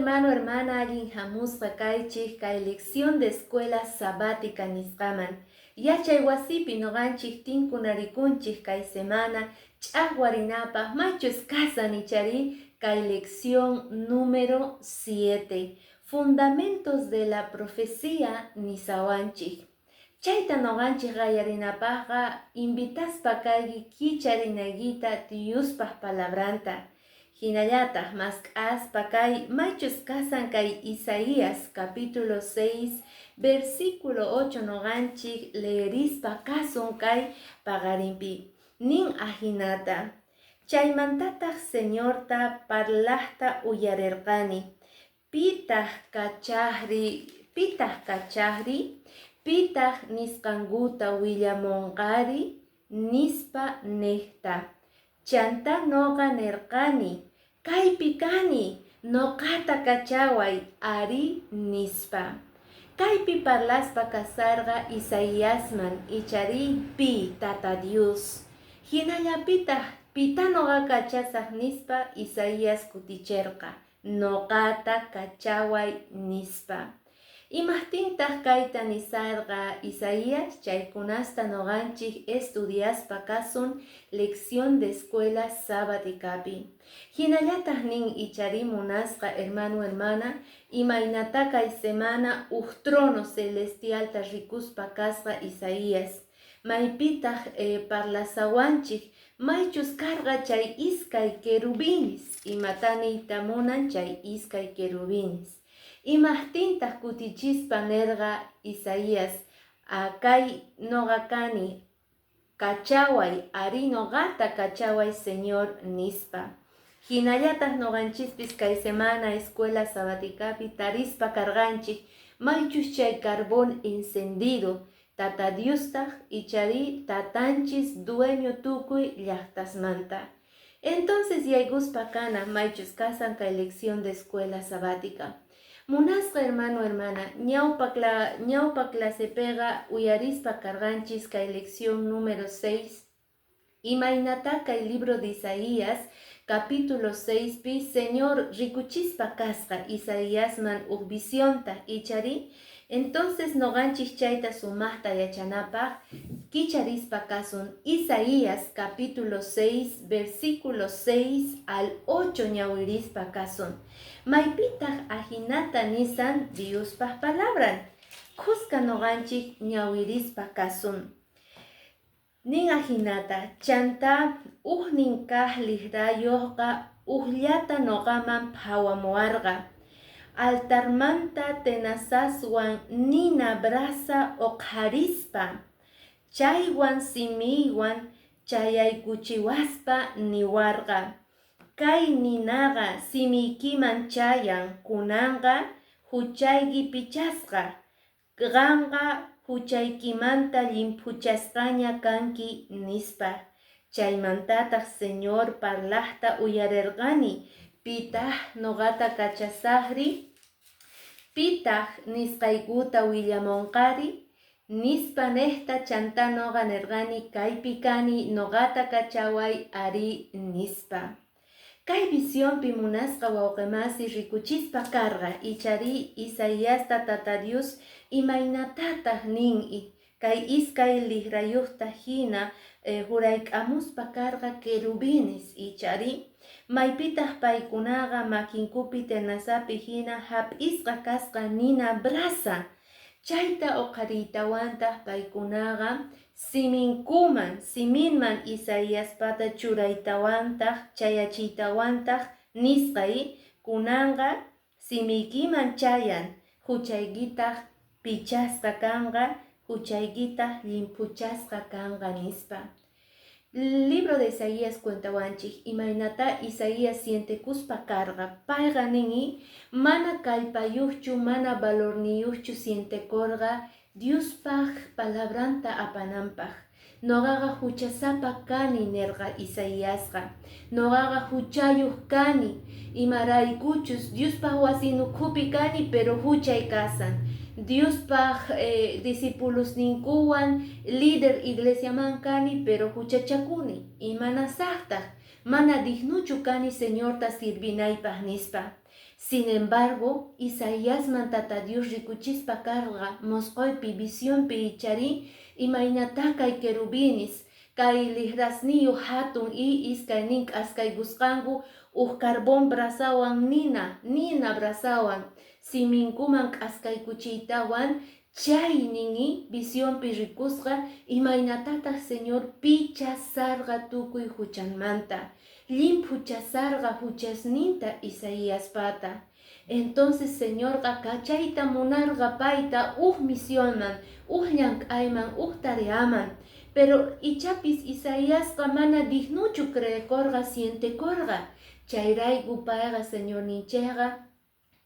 hermana, allin hamusqa kaychik kay lección de escuela sabática nisqaman. Yachay wasipi noqanchik tinkunarikunchik kay semana ch'aqwarinapaq maychus kasan ichari kay lección número 7. Fundamentos de la profecía nisawanchik. Chayta noqanchik qayarinapaqqa invitaspa kayki kicharinayta Diospaq palabranta. Hinallataq mask'aspa kay maychus kasan kay Isaías capítulo 6 versículo 8 noqanchik leerispa kasun kay paqarinpi. Nin ahinata. Chaymantataq Señorta parlaqta uyarirqani. Pitaq kachahri, pitaq nisqankuta willamunqari nispa nehta. Chanta noqa nirqani, kaypi kani, noqata kachaway ari nispa. Kaypi parlaspa kasarqa Isaíasman ichari pi tata Dios. Hinallapitaq pita noqa kachasaq nispa Isaías kuticherqa. Noqata kachaway nispa. Imaqtintaq kayta nisarqa Isaías chaykunasta noqanchik estudiaspa kasun lección de escuela sabáticapi. Hinallataq nin ichari munasqa hermana, imaynata kay semana trono celestialta rikuspa kasqa Isaías. Maypitaq parlasawanchik maychus karqa chay iskay querubines. Imataniyta munan chay iskay querubines. Imaqtintaq kutichispa nerqa Isaías kay noqa kani kachaway ari noqata kachaway Señor nispa. Hinallataq noqanchispis kay semana escuela sabáticapi tarispa karqanchik maychus chay carbón encendido tata Diostaq ichari tatanchis dueño tukuy llaqtasmanta. Entonces yayguspa kana maychus kasan kay lección de escuela sabática. Munasqa hermana, ñawpa clasepega uyarispa karqanchis kay lección número 6. Imaynata kay libro de Isaías capítulo 6 pi Señor rikuchispa kasqa Isaíasman visionta ichari. Entonces noqanchik chayta sumaqta yachanapaq kicharispa kasun Isaías capítulo 6 versículo 6 al 8 ñawirispa kasun. Maypitaq ahinata nisan Diospaq palabran. Qusqa noqanchik ñawirispa kasun. Nin ahinata chanta nin kaq liqrayuqqa llata noqaman phawamuarqa. Altarmanta tenasaswan nina brasa oqharispa. Chaywan simiwan chayaykuchiwaspa niwarqa. Kay ninaqa simiykiman chayan kunanqa huchayki pichasqa. Qanqa huchaykimanta limpuchasqaña kanki nispa. Chaymantataq Señor parlaqta uyarirqani. Pitaq noqata kachasaqri, pitaq nisqaykuta willamunqari, nispa nehta chanta noqa nirqani kaypi kani noqata kachaway ari nispa. Kay visionpi munasqa wawqimasi rikuchispa karqa ichari Isaíasta tata Dios imaynatataq nin kay iskay liqrayuqta hina jurayk'amuspa karqa querubines ichari. Maypitaq paykunaqa makinkupi tenasapi hina hap'isqa kasqa nina brasa. Chayta uqariytawantaq paykunaqa siminman Isaíaspata churaytawantaq chayachiytawantaq nisqay kunanqa simiykiman chayan huchaykitaq pichasqa kanqa huchaykitaq limpuchasqa kanqa nispa. Libro de Isaías cuentawanchik imaynata Isaías sientekuspa karqa payqa nini mana kallpayuqchu mana valorniyuqchu sientekurqa Diospaq palabranta apananpaq. Noqaqa huchasapa kani nirqa Isaíasqa. Noqaqa huchayuq kani imaraykuchus Diospaq wasinukhupi kani pero huchay kasan. Diospaq discípulos ninkuwan líder iglesia man kani pero huchachakuni imanasaqtaq mana dignuchu kani Señorta sirvinaypaq nispa. Sin embargo, Isaías mantata Dios rikuchispa karga, mosqoypi visionpi ichari, imaynata kay querubines, kay lihrasniyo hatun iskay nink askay gusqangu, carbón brazawan nina brazawan, siminkuman askay kuchiytawan, chay nini visionpi rikusqa, imaynatata Señor pichasarga tukuy huchanmanta. Limpu chasarga huchasninta Isaías pata. Entonces Señor kachayta munarga paita misionman, llank'ayman, tareaman. Pero ichapis Isaías mana dignuchu creekorga sientekorga. Chayraygu payga Señor ninchega,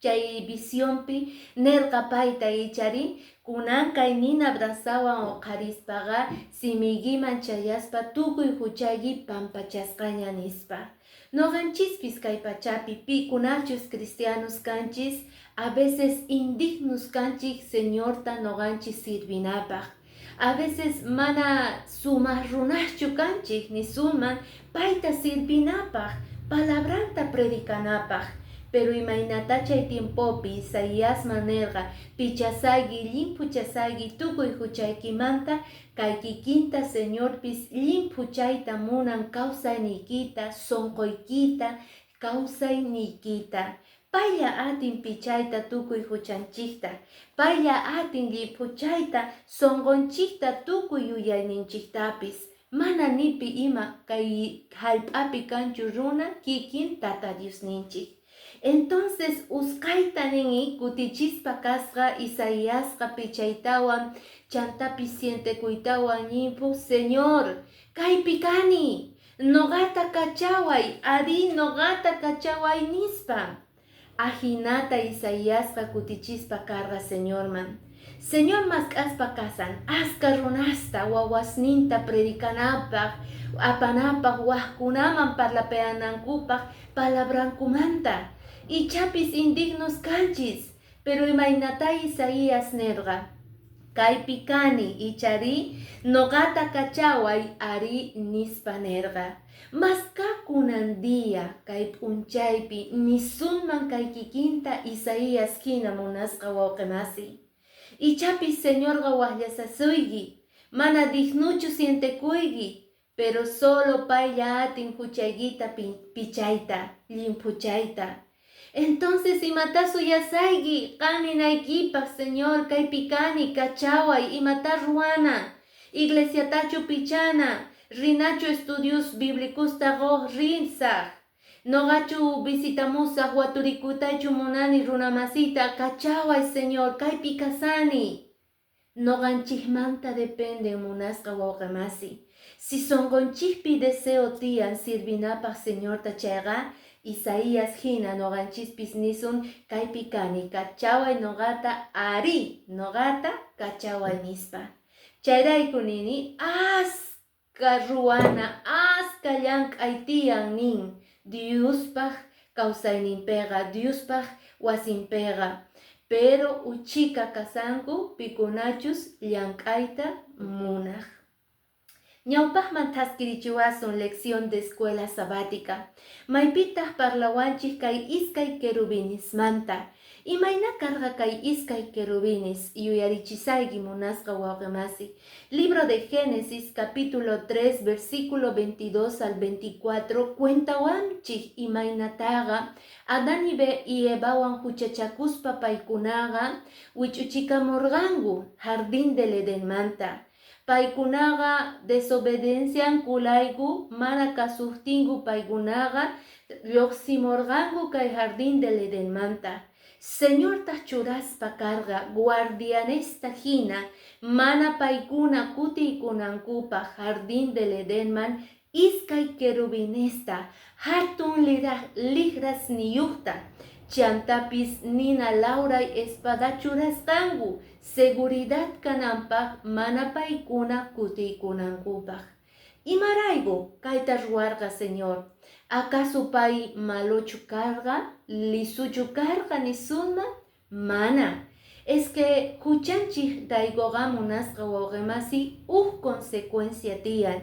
chay visionpi nerqa payta ichari, kunankay nina brazawan oqarispaqa simigiman chayaspa tukuy huchaygi pampachasqaña nispa. Noqanchispis kay pachapi pikunachus cristianos kanchis, a veces indignos kanchik Señorta noqanchis sirvinapaq. A veces mana sumaq runaschu kanchik ni suman payta sirvinapaq, palabranta predicanapaq. Pero imaynata chay tiempopi Isaías manerga pichasaygi limpu chasaygi tukuy huchaykimanta kay kikinta Señorpis limpu chayta munan kawsayniykita, sonqoykita, kawsayniykita. Paylla atin pichayta tukuy huchanchikta, paylla atin limpu chayta sonqonchikta tukuy yuyayninchiktapis. Mana nipi ima kay hallp'api kanchu runa kikin tata Diosninchik. Entonces usqayta nini kutichispa kasqa Isaíasqa pichaytawan chantapi sientekuytawan nimpu Señor, kaypi kani, noqata kachaway, ari noqata kachaway nispa. Ajinata Isaíasqa kutichispa karqa Señorman. Señor mask'aspa kasan, aska runasta wawasninta predicanapaq, apanapaq waqkunaman parlapeanankupaq palabrankumanta. Ichapis indignos kanchis, pero imaynata Isaías nerga, kaypi kani ichari noqata kachaway ari nispa nerga. Maska kunandia kay p'unchaypi nisunman kay kikinta Isaías hina munasqa wawqimasi. Ichapis Señorqa waqllasasuygi, mana dignuchu sientekuygi, pero solo paylla atin huchaygita pichayta, limpuchayta. Entonces imatasu yasaygi, qaninaykipak Señor kaypi kani kachaway, imata ruana, iglesiatachu pichana, rinachu estudios bíblicusta goh rinsaq, noqachu visitamusaq waturikutaychu munani runamasita, kachaway Señor kaypi kasani. Noqanchikmanta depende munasqa wawqimasi. Si sonqonchikpi deseo tiyan sirvinapaq Señorta chayqa, Isaías hina noqanchispis nisun kaypi kani kachaway noqata ari noqata kachaway nispa. Chayrayku nini aska ruana, aska llank'ay tiyan nin Diospaq kawsayninpiqa, Diospaq wasinpiqa. Pero uchika kasanku pikunachus llank'ayta munaq. Ñawpaqman taskirichiwasun lección de escuela sabática. Maypitaq parlawanchik kay iskay querubinismanta. Imayna karqa kay iskay querubines yuyarichisaygi munasqa wawqimasi. Libro de Génesis capítulo 3 versículo 22 al 24 cuentawanchik imaynataqa Adán y Evawan huchachakuspa paykunaqa wichuchikamurqanku jardín del Edenmanta. Paykunaqa desobediencian kulayku mana kasuqtinku paykunaqa lluqsimurqanku kay jardín del Edenmanta. Señorta churaspa karqa guardianesta hina mana paykuna kutiykunankupaq jardín del Edenman iskay querubinesta hatun lihrasniyuqta chantapis nina lauray espada churasqanku seguridad kananpaq mana paykuna kutiykunankupaq. Imarayku kayta ruwarqa Señor, ¿acaso pay malochu karqa, lisuchu karqa nisunman? Mana. Es que huchanchik daygoqa munasqa wawqimasi consecuencia tiyan.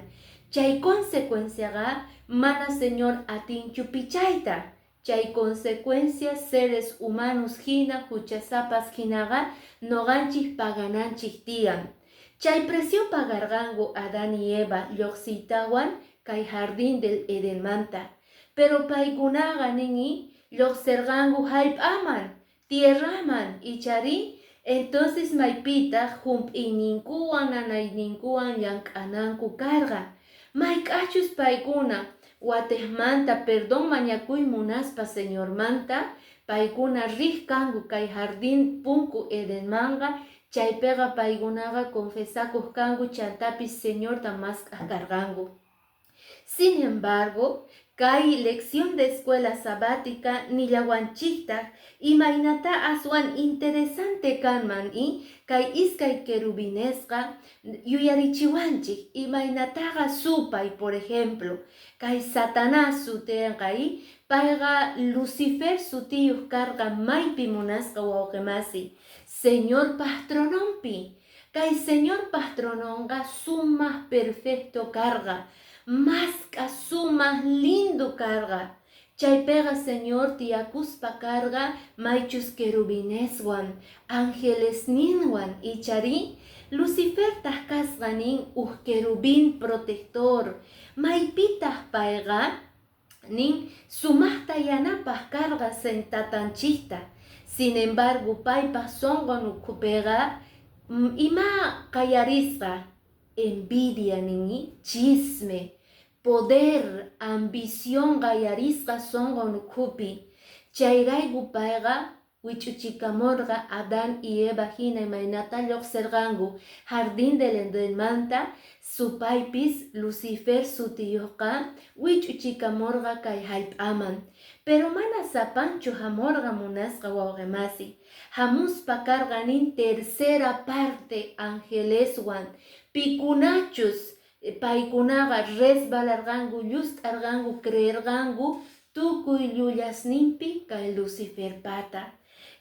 Chay consecuenciaqa mana Señor atinchu pichayta. Chay consecuencias seres humanos hina huchasapas hinaga noganchik pagananchik tiyan. Chay precio pagargango Adán y Eva lluqsiytawan kay jardín del Edenmanta. Pero paykunaga ningi lluqsirgangu hallp'aman, tierraman ichari. Entonces maypita hump'iyninkuwan nanayninkuwan llank'ananku karga. Mayk'achus paykuna watejmanta perdón mañakuy munaspa Señor manta, paykuna riq kangu kay jardín punku Edenmanga, chaypega paykunaga confesakuq kangu chantapis Señor tamasqa kargangu. Sin embargo, kay lección de escuela sabática nillawanchikta imaynata aswan interesante kanman y kay iskay kerubinesqa yuyarichiwanchik imaynataqa supay por ejemplo kay Satanás sutienqa y payqa Lucifer sutiyuq karqa maypi munasqa wawqimasi Señor Patronompi. Kay Señor Patrononqa sumaq perfecto karqa. Más sumas lindo carga. Chaypega Señor tiakuspa carga maychus querubineswan, ángeles ninwan ichari, Lucifer tasqasqanin querubín protector, maypitas paiga nin sumaqta yanapaq carga sentatanchista. Sin embargo, paypa songon ukupega ima qayarisqa, envidia nini, chisme, poder, ambición gayarisqa songon ukupi. Chayraygu payqa wichuchikamorqa Adán y Eva hina imaynata lluqsirqangu jardín del Edenmanta supaypis Lucifer sutiyuqqa wichuchikamorqa kay hallp'aman. Pero mana sapanchu hamorqa munasqa wawqimasi. Hamuspa karqanin tercera parte angeleswan. Pikunachus paykunaqa resbalargangu, llust'argangu, creergangu, tukuy llullasninpi kay Lucifer pata.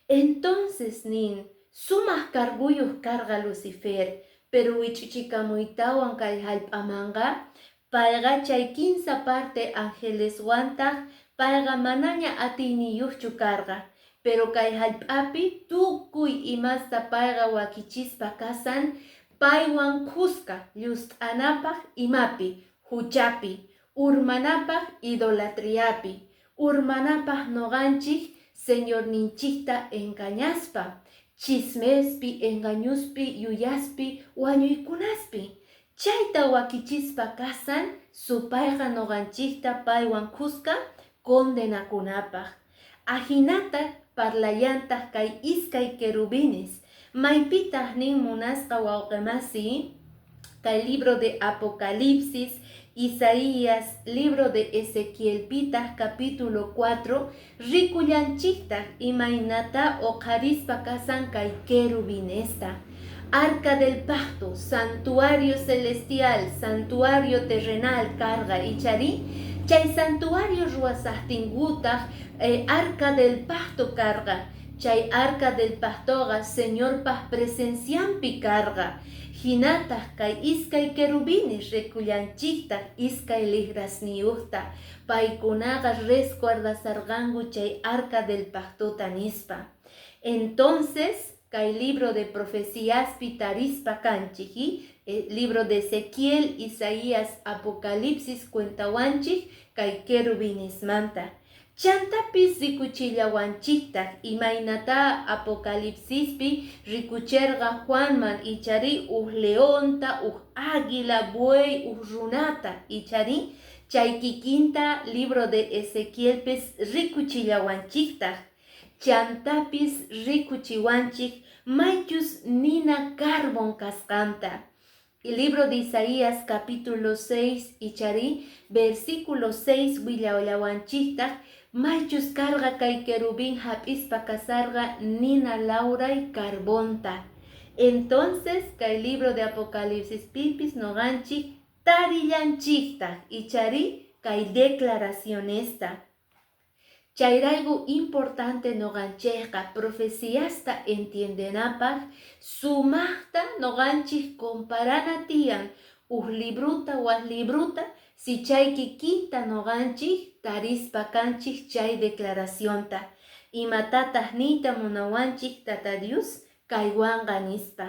Entonces nin, sumaq karguyuq karga Lucifer, pero wichuchikamuytawan kay hallp'amanga, payqa chay 15 parte angeleswantaq, payqa manaña atiyniyuqchu karga. Pero kay hallp'api tukuy imasta payqa wakichispa kasan, paywan kuska llust'anapaq imapi, huchapi, urmanapaq idolatriapi, urmanapaq noganchik Señor ninchikta engañaspa, chismespi, engañuspi, yuyaspi, wañuykunaspi. Chayta wakichispa kasan, supayqa noganchikta paywan kuska condenakunapaq. Ajinata parlayantaq kay iskay querubines, maypitaq nin munasqa wawqimasi, kay libro de Apocalipsis, Isaías, libro de Ezequiel pitaq capítulo 4, rikullanchikta imaynata oqarispa kasan kay querubinesta. Arca del pacto, santuario celestial, santuario terrenal carga ichari, chay santuario ruwasaqtinkutaj arca del pacto carga. Chay arca del pactoga Señor paz presenciampi carga. Hinataj kay iskay querubines rekullanchikta iskay ligrasniyuqta. Paykunaqa resguardasargangu chay arca del pactota nispa. Entonces, kay libro de profecías pitarispa kanchiki, libro de Ezequiel, Isaías, Apocalipsis cuentawanchik kay querubines manta. Chantapis rikuchillawanchikta imaynata Apocalipsispi rikucherqa Juanman ichari leonta, águila, buey, runata ichari chay kikinta libro de Ezequielpis rikuchillawanchikta. Chantapis rikuchiwanchik maychus nina carbon kasqanta. El libro de Isaías capítulo 6 ichari versículo 6 willawanchikta maychus carga kay querubín hap'ispa kasarga nina laura y carbonta. Entonces kay libro de Apocalipsis pipis noganchik tarillanchikta ichari kay declaración esta. Chayraygu importante noganchejqa profeciasta entiendenapaq sumaqta noganchik comparana tiyan libruta was libruta si chay kikinta noganchik tarispa kanchik chay declaracionta imatataq nita munawanchik tata Dios kaywanqa nispa.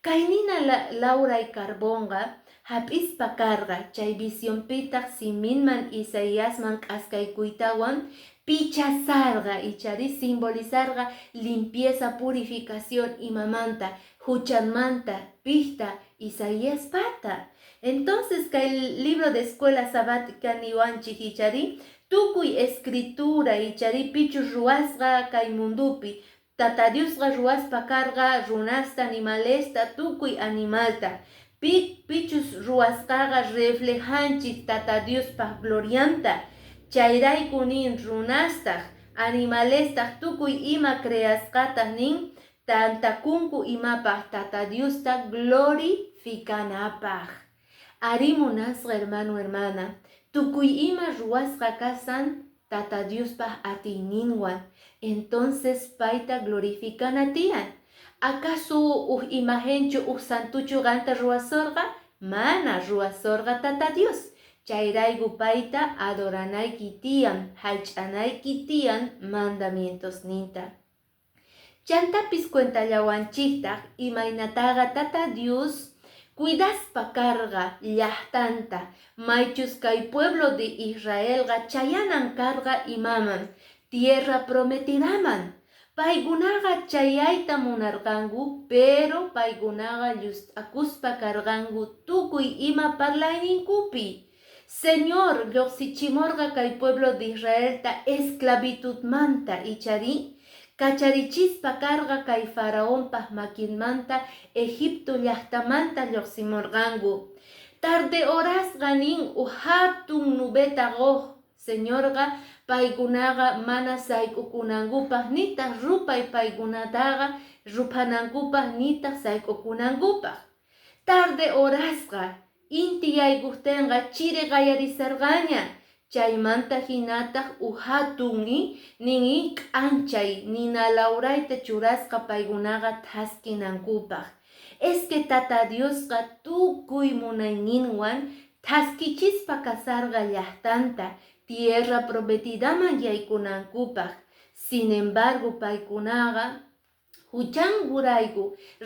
Kaynina Laura y Carbonga hap'ispa karqa chay visionpitaq siminman Isaíasman k'askaykuytawan pichasarqa ichari simbolizarqa limpieza purificación imamanta huchanmanta pista Isaías pata. Entonces el libro de escuela sabática niwanchik ichari tukuy escritura ichari pichu ruasqa kay mundupi tata Diosqa ruaspa karqa runasta animalesta tukuy animalta pichus ruasqaqa reflejanchik tata Diospaq glorianta chayrayku nin runastaq animalestaq tukuy ima creasqataq nin tantakunku imapaq tata Diosta glorificanapaq. Ari munasqa hermano hermana tukuy ima ruasqa kasan tata Diospaq atiyninwan entonces payta glorificana tiyan. ¿Acaso imagenchu santuchu ganta ruasorqa? Mana ruasorqa tata Dios. Chayraygu payta adoranayki tiyan, hallch'anayki tiyan mandamientos ninta. Chantapis cuentallawanchiktaq imaynataqa tata Dios cuidaspa karqa llaqtanta maychus kay pueblo de Israelqa chayanan karqa imaman tierra prometidaman. Paykunaqa chayayta munarqanku pero paykunaqa llustakuspa karqanku tukuy ima parlayninkupi. Señor lluqsichimorqa kay pueblo de Israelta esclavitudmanta ichari kacharichispa karqa kay faraonpaq makinmanta Egipto llaqtamanta lluqsimorqanku. Tarde horasqa nin hatun nubeta qoq Señorqa paykunaqa mana sayk'ukunankupaq nitaq rupay paykunataqa rupanankupaq nitaq sayk'ukunankupaq. Tarde horasqa inti yaykuqtinqa chiri qallarisarqaña. Chaymanta hinataq hatuni nini k'anchay nina laurayta churasqa paykunaqa thaskinankupaq. Es que tata Diosqa tukuy munayninwan thaskichispa kasarqa llaqtanta tierra prometidaman yaykunankupaq. Sin embargo paykunaqa huchankurayku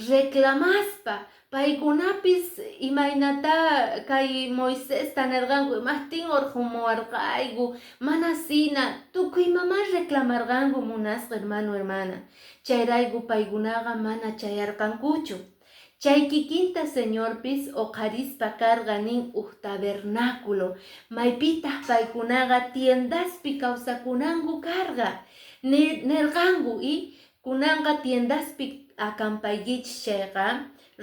reclamaspa paykunapis imaynata kay Moisés tanirqanku imaqtin urqumuwarqayku mana sina tukuy mama reclamarqanku munasqa hermano hermana. Chayrayku paykunaqa mana chayarqankuchu. Chay kikinta Señorpis oqarispa karqa nin tabernáculo maypitaq paykunaqa tiendaspi kawsakunanku karqa nirqanku y kunanqa tiendaspi akampaykichis chayqa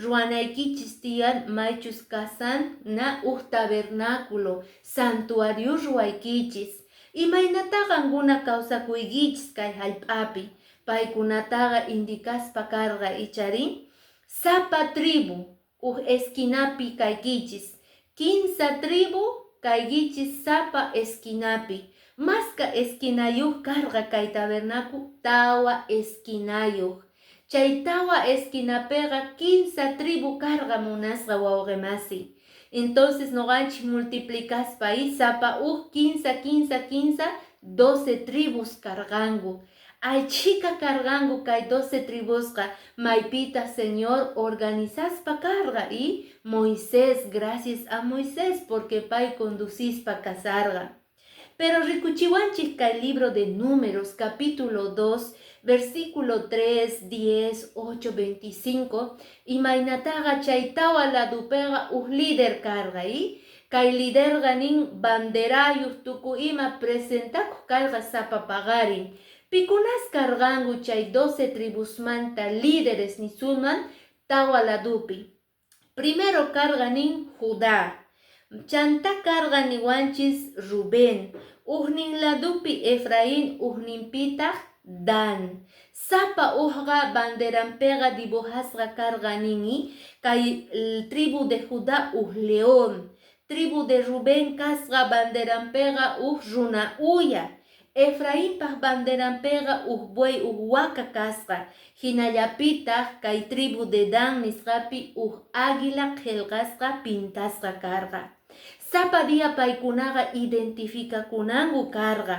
ruwanaykichis tiyan maychus kasan na tabernáculo santuario ruwaykichis imaynataqa quna kawsakuykichis kay hallp'api paykunataqa indicaspa karqa ichari sapa tribu esquinapi kaykichis 15 tribu kaykichis sapa esquinapi maska esquinayuq karqa kay tabernáculo tawa esquinayuq. Chay tawa esquinapiqa 15 tribu karqa munasqa wawqimasi. Entonces noqanchik multiplicaspa y sapa 15 12 tribus karqanku. Aychika karqanku kay 12 tribusqa maypita Señor organizaspa karqa y Moisés, gracias a Moisés porque pay conducispa kasarqa. Pero rikuchiwanchik kay libro de Números capítulo 2 versículo 3, 10, 8, 25 imaynataqa chay tawa ladupega líder karqa y kay liderqa nin banderayuq tuku ima presentakuq karqa sapa pagarin. Pikunas karqanku chay 12 tribusmanta líderes nisuman tawa ladupi. Primero karqa nin Judá. Chanta karqa niwanchis Rubén. Nin ladupi Efraín ninpitaq Dan. Sapa uqqa banderanpega dibujasqa karqa nini kay tribu de Judá león. Tribu de Rubén kasqa banderanpega runa uya. Efraínpaq banderanpiqa buey waka kasqa. Hinallapitaq kay tribu de Dan nisqapi águila qillqasqa pintasqa karqa. Sapa día paykunaqa identificakunanku karqa.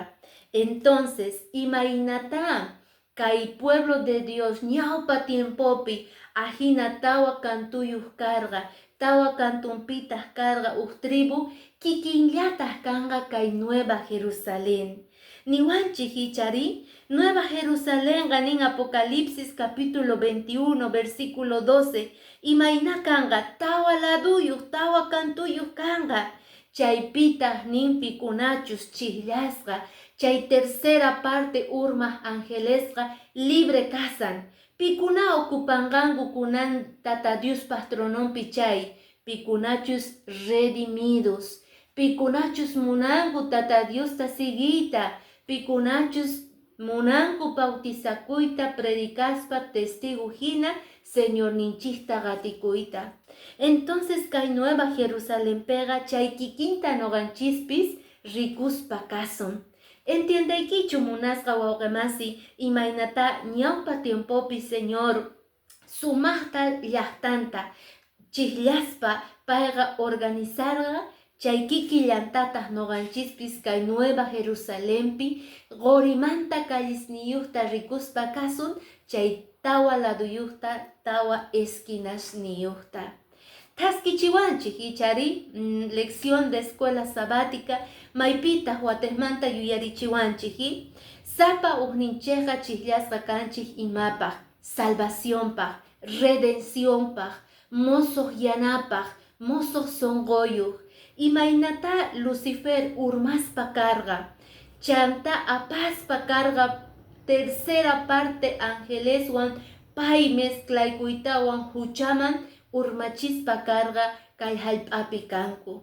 Entonces, imaynata kay pueblo de Dios ñawpa tiempopi ajina tawa kantuyuq karqa, tawa kantunpitaq karqa tribu kikinllataq kanqa kay Nueva Jerusalén. Niwanchik hichari, Nueva Jerusalén ganin Apocalipsis capítulo 21 versículo 12, imayna kanqa tawa laduyuq, tawa kantuyuq kanqa. Chaypitaq ninpi kunachus chillasqa, chay tercera parte urmas angelesqa libre kasan. Pikuna ocupangangu kunan tata Dios patrononpi chay, pikunachus redimidos, pikunachus munangu tata Dios ta sigita, pikunachus munangu bautizakuita predicaspa testigo hina Señor ninchista gatikuita. Entonces kay Nueva Jerusalén pega chay kikinta noganchispis rikuspa kason. Entiendaykichu munasqa wawqimasi imaynata ñawpa tiempopi Señor sumaqta llaqtanta chillaspa payqa organizarqa chay kikillantataq noqanchispis kay Nueva Jerusalénpi qorimanta kallisniyuqta rikuspa kasun chay tawa laduyuqta tawa esquinasniyuqta. Taskichiwanchik ichari lección de escuela sabática maypitaq watesmanta yuyarichiwanchik sapa uqninchikqa chillasqa kanchik imapaq salvaciónpaq, redenciónpaq, mosoq yanapaq, mosoq sonqoyuq. Imaynata Lucifer urmaspa karqa, chanta apaspa karqa tercera parte angeleswan pay mezclaykuytawan huchaman urmachispa karqa kay hallp'api kanku.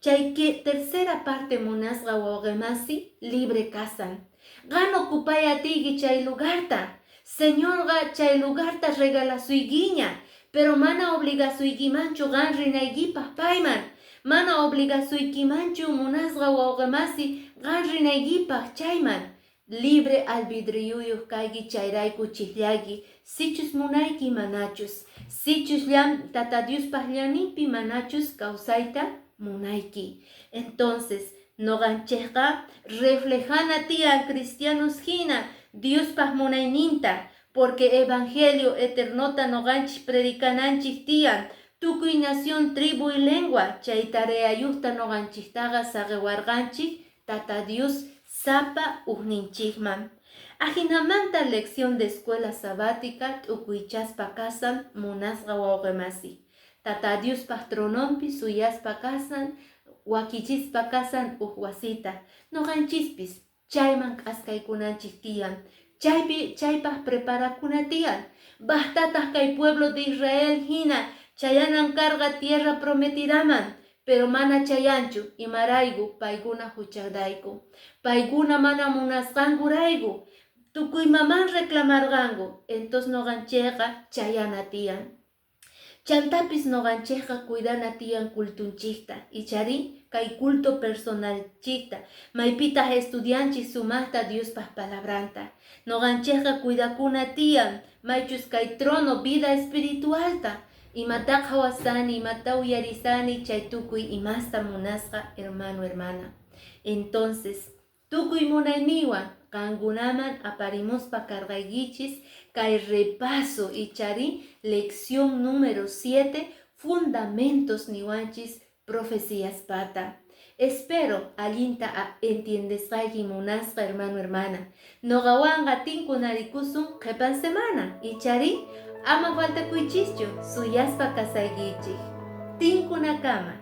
Chay tercera parte munasqa wawqimasi libre kasan. Qan ocupayatiyki chay lugarta. Señorqa chay lugarta regalasuykiña, pero mana obligasuykimanchu qan rinaykipaq payman. Mana obligasuykimanchu munasqa wawqimasi qan rinaykipaq chayman. Libre albedriyuyuq kayki chayrayku chikllaki, sichus munayki manachus, sichus tata Diospaq llaninpi manachus kawsayta munayki. Entonces, noqanchikqa reflejana tiyan cristianos hina Diospaq munayninta, porque evangelio eternota noqanchik predicananchik tiyan, tukuy nación, tribu y lengua, chay tareayuqta noqanchiktaqa saqiwarqanchik tata Dios sapa uqninchikman. Ajinamanta lección de escuela sabática t'ukuychaspa kasan munasqa wawqimasi. Tata Dios patrononpi suyaspa kasan, wakichispa kasan uq wasita. Noqanchispis chayman k'askaykunanchik tiyan. Chaypaq preparakuna tiyan. Bastataq kay pueblo de Israel hina chayanan karqa tierra prometidaman. Pero mana chayanchu imaraygu paykuna huchadayku. Paykuna mana munasqankuraygu. Tukuymaman reclamarqanku. Entonces noqanchikqa chayana tiyan. Chantapis noqanchikqa cuidana tiyan cultunchikta. Ichari kay culto personalchikta. Maypitaq estudianchik sumaqta Diospaq palabranta. Noqanchikqa cuidakuna tiyan. Maychus kay trono vida espiritualta. Imata qhawasani, imata uyarisani, chay tukuy imasta munasqa hermano, hermana. Entonces, tukuy munayniwan kankunaman aparimuspa karqaykichis kay repaso ichari lección número 7, fundamentos niwanchis profecías pata. Espero allinta entiendesqayki munasqa hermano, hermana. Noqawanqa tinkunarikusun qhipan semana ichari ama faltakuychischu suyaspa kasaykichik. Tinkunakama.